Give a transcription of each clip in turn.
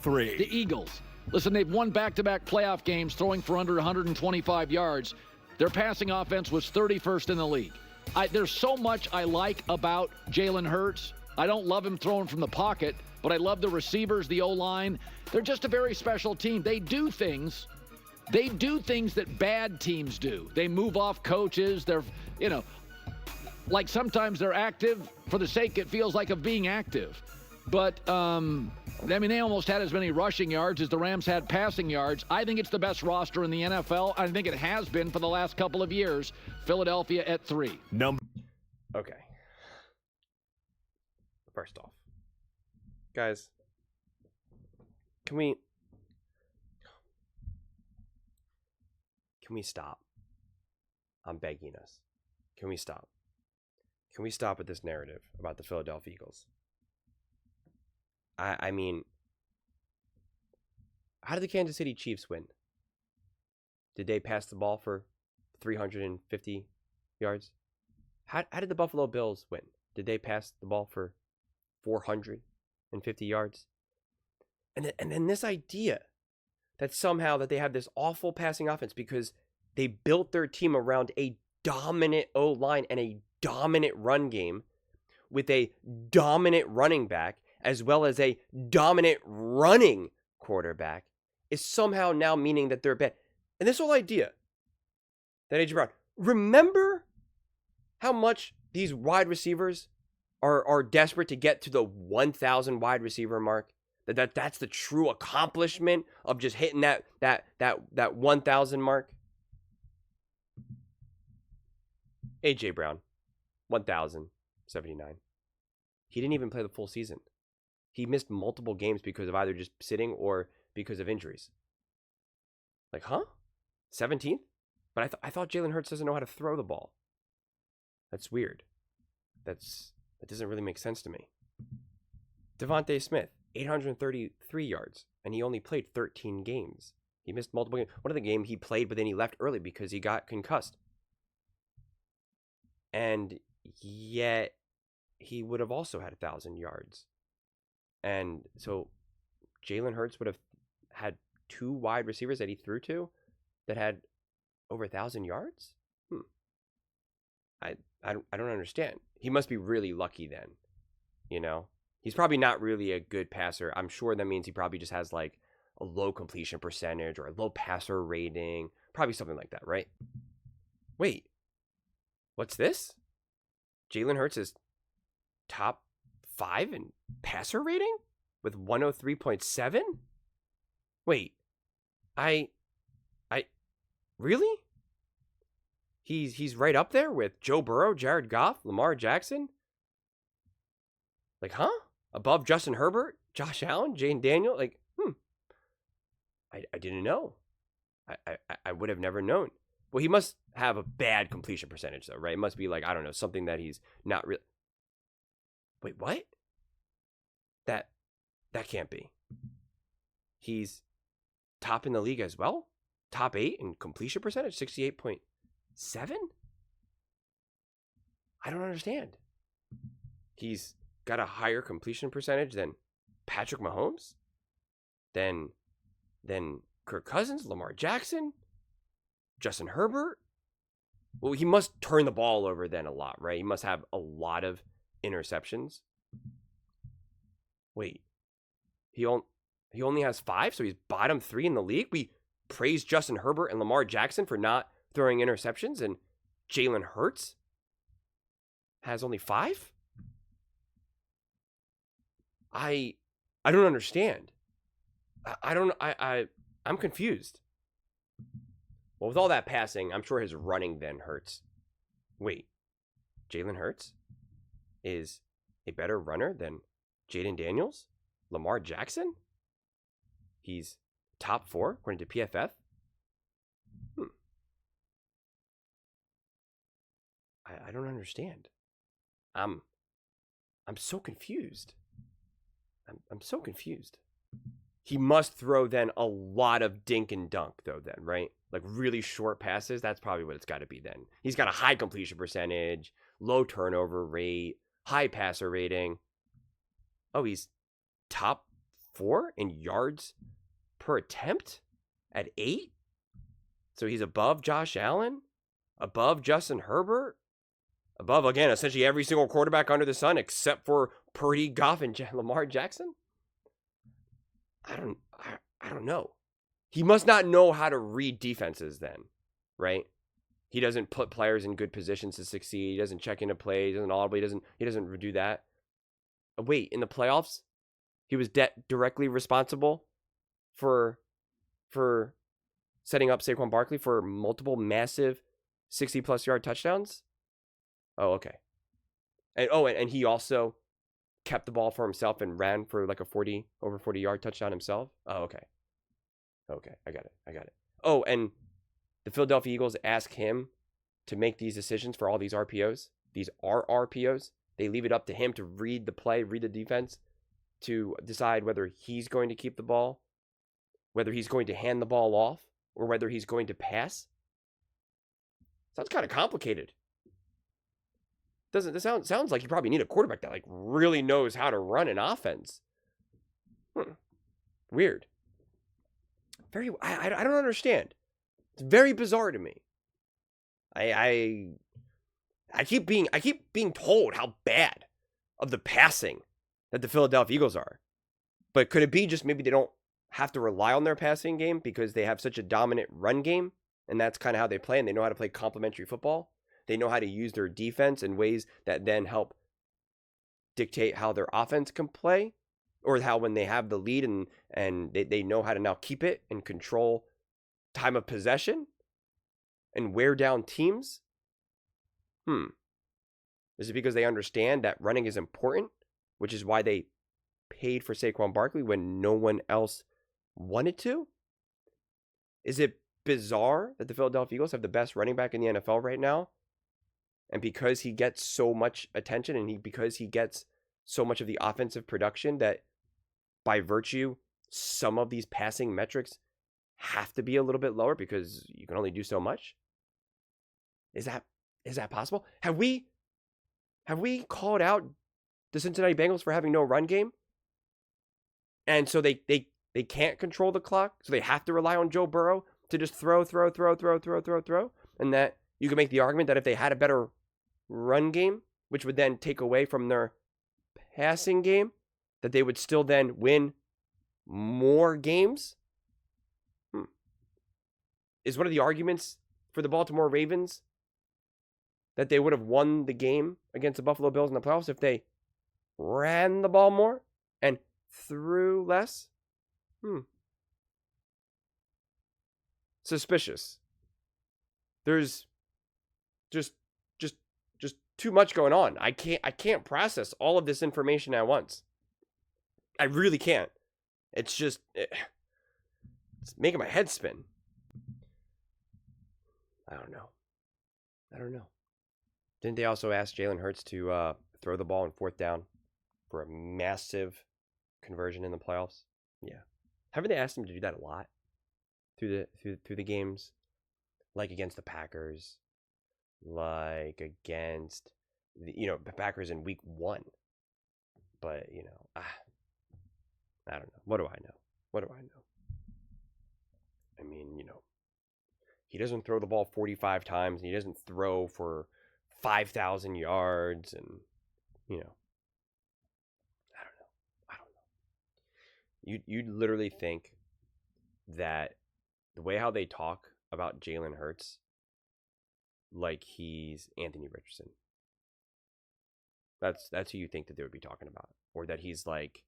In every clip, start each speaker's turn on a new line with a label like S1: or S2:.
S1: 3.
S2: The Eagles. Listen, they've won back-to-back playoff games throwing for under 125 yards. Their passing offense was 31st in the league. There's so much I like about Jaylen Hurts. I don't love him throwing from the pocket, but I love the receivers, the O-line. They're just a very special team. They do things that bad teams do. They move off coaches. They're, like sometimes they're active for the sake, it feels like, of being active. But, they almost had as many rushing yards as the Rams had passing yards. I think it's the best roster in the NFL. I think it has been for the last couple of years. Philadelphia at 3.
S3: Okay. First off, guys, can we stop? I'm begging us. Can we stop? Can we stop with this narrative about the Philadelphia Eagles? I mean, how did the Kansas City Chiefs win? Did they pass the ball for 350 yards? How did the Buffalo Bills win? Did they pass the ball for 450 yards? And then this idea that somehow that they have this awful passing offense because they built their team around a dominant O-line and a dominant run game with a dominant running back as well as a dominant running quarterback is somehow now meaning that they're bad. And this whole idea that A.J. Brown, remember how much these wide receivers are desperate to get to the 1,000 wide receiver mark? That's the true accomplishment of just hitting that 1,000 mark. A.J. Brown, 1,079. He didn't even play the full season. He missed multiple games because of either just sitting or because of injuries. Like, huh? 17th? But I thought Jaylen Hurts doesn't know how to throw the ball. That's weird. That doesn't really make sense to me. Devontae Smith, 833 yards, and he only played 13 games. He missed multiple games. One of the games he played, but then he left early because he got concussed. And yet, he would have also had 1,000 yards. And so, Jaylen Hurts would have had 2 wide receivers that he threw to that had over 1,000 yards? I don't understand. He must be really lucky then, He's probably not really a good passer. I'm sure that means he probably just has like a low completion percentage or a low passer rating. Probably something like that, right? Wait, what's this? Jaylen Hurts is top 5 in passer rating with 103.7? Wait, really? He's right up there with Joe Burrow, Jared Goff, Lamar Jackson? Like, huh? Above Justin Herbert, Josh Allen, Jane Daniel? Like, I didn't know. I would have never known. Well, he must have a bad completion percentage, though, right? It must be like, I don't know, something that he's not really. Wait, what? That can't be. He's top in the league as well? Top 8 in completion percentage, 68.7? I don't understand. He's got a higher completion percentage than Patrick Mahomes? Than Kirk Cousins, Lamar Jackson, Justin Herbert? Well, he must turn the ball over then a lot, right? He must have a lot of interceptions. Wait, he only has 5, so he's bottom 3 in the league? We praise Justin Herbert and Lamar Jackson for not throwing interceptions, and Jaylen Hurts has only 5? I don't understand. I'm confused. Well, with all that passing, I'm sure his running then hurts. Wait, Jaylen Hurts is a better runner than Jaden Daniels? Lamar Jackson? He's top 4 according to PFF? I don't understand. I'm so confused. I'm so confused. He must throw then a lot of dink and dunk though then, right? Like really short passes. That's probably what it's got to be then. He's got a high completion percentage, low turnover rate, high passer rating. Oh, he's top 4 in yards per attempt at 8. So he's above Josh Allen, above Justin Herbert, above, again, essentially every single quarterback under the sun except for Purdy, Goff, and Lamar Jackson. I don't know. He must not know how to read defenses then, right? He doesn't put players in good positions to succeed. He doesn't check into plays. He doesn't audible. He doesn't do that. Wait, in the playoffs, he was directly responsible for setting up Saquon Barkley for multiple massive 60-plus yard touchdowns. Oh, okay. And he also kept the ball for himself and ran for like a over 40 yard touchdown himself. Oh, okay. Okay, I got it. Oh, and the Philadelphia Eagles ask him to make these decisions for all these RPOs. These are RPOs. They leave it up to him to read the play, read the defense, to decide whether he's going to keep the ball, whether he's going to hand the ball off, or whether he's going to pass. Sounds kind of complicated. Sounds like you probably need a quarterback that like really knows how to run an offense. Weird. I don't understand. It's very bizarre to me. I keep being told how bad of the passing that the Philadelphia Eagles are. But could it be just maybe they don't have to rely on their passing game because they have such a dominant run game, and that's kind of how they play, and they know how to play complementary football? They know how to use their defense in ways that then help dictate how their offense can play, or how when they have the lead and they know how to now keep it and control time of possession and wear down teams. Is it because they understand that running is important, which is why they paid for Saquon Barkley when no one else wanted to? Is it bizarre that the Philadelphia Eagles have the best running back in the NFL right now? And because he gets so much attention and because he gets so much of the offensive production, that by virtue, some of these passing metrics have to be a little bit lower because you can only do so much? Is that possible? Have we called out the Cincinnati Bengals for having no run game? And so they can't control the clock, so they have to rely on Joe Burrow to just throw. And that you can make the argument that if they had a better run game, which would then take away from their passing game, that they would still then win more games. Is one of the arguments for the Baltimore Ravens that they would have won the game against the Buffalo Bills in the playoffs if they ran the ball more and threw less? Suspicious. There's just too much going on. I can't process all of this information at once. I really can't. It's making my head spin. I don't know. Didn't they also ask Jaylen Hurts to throw the ball on 4th down for a massive conversion in the playoffs? Yeah. Haven't they asked him to do that a lot through the games? Like against the Packers, like against the Packers in week 1. But I don't know. What do I know? I mean, he doesn't throw the ball 45 times, and he doesn't throw for 5,000 yards, and I don't know. You'd literally think that the way how they talk about Jaylen Hurts, like he's Anthony Richardson. That's who you think that they would be talking about, or that he's like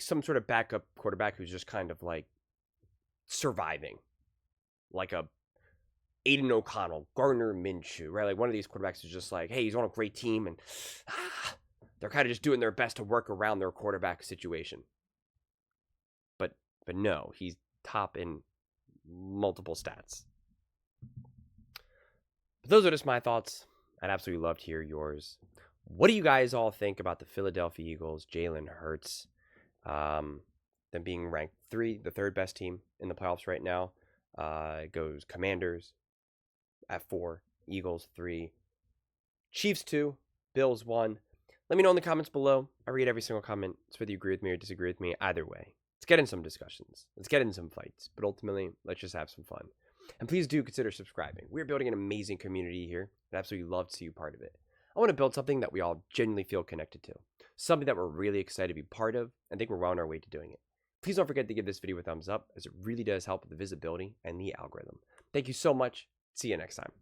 S3: some sort of backup quarterback who's just kind of like surviving, like a Aiden O'Connell, Gardner Minshew, right? Like one of these quarterbacks who's just like, hey, he's on a great team, and they're kind of just doing their best to work around their quarterback situation. But no, he's top in multiple stats. But those are just my thoughts. I'd absolutely love to hear yours. What do you guys all think about the Philadelphia Eagles, Jaylen Hurts, them being ranked the third best team in the playoffs right now? It goes Commanders at 4, Eagles 3, Chiefs 2, Bills 1, Let me know in the comments below. I read every single comment. It's whether you agree with me or disagree with me. Either way, let's get in some discussions. Let's get in some fights. But ultimately, let's just have some fun. And please do consider subscribing. We're building an amazing community here. I'd absolutely love to see you part of it. I want to build something that we all genuinely feel connected to. Something that we're really excited to be part of, and think we're well on our way to doing it. Please don't forget to give this video a thumbs up, as it really does help with the visibility and the algorithm. Thank you so much. See you next time.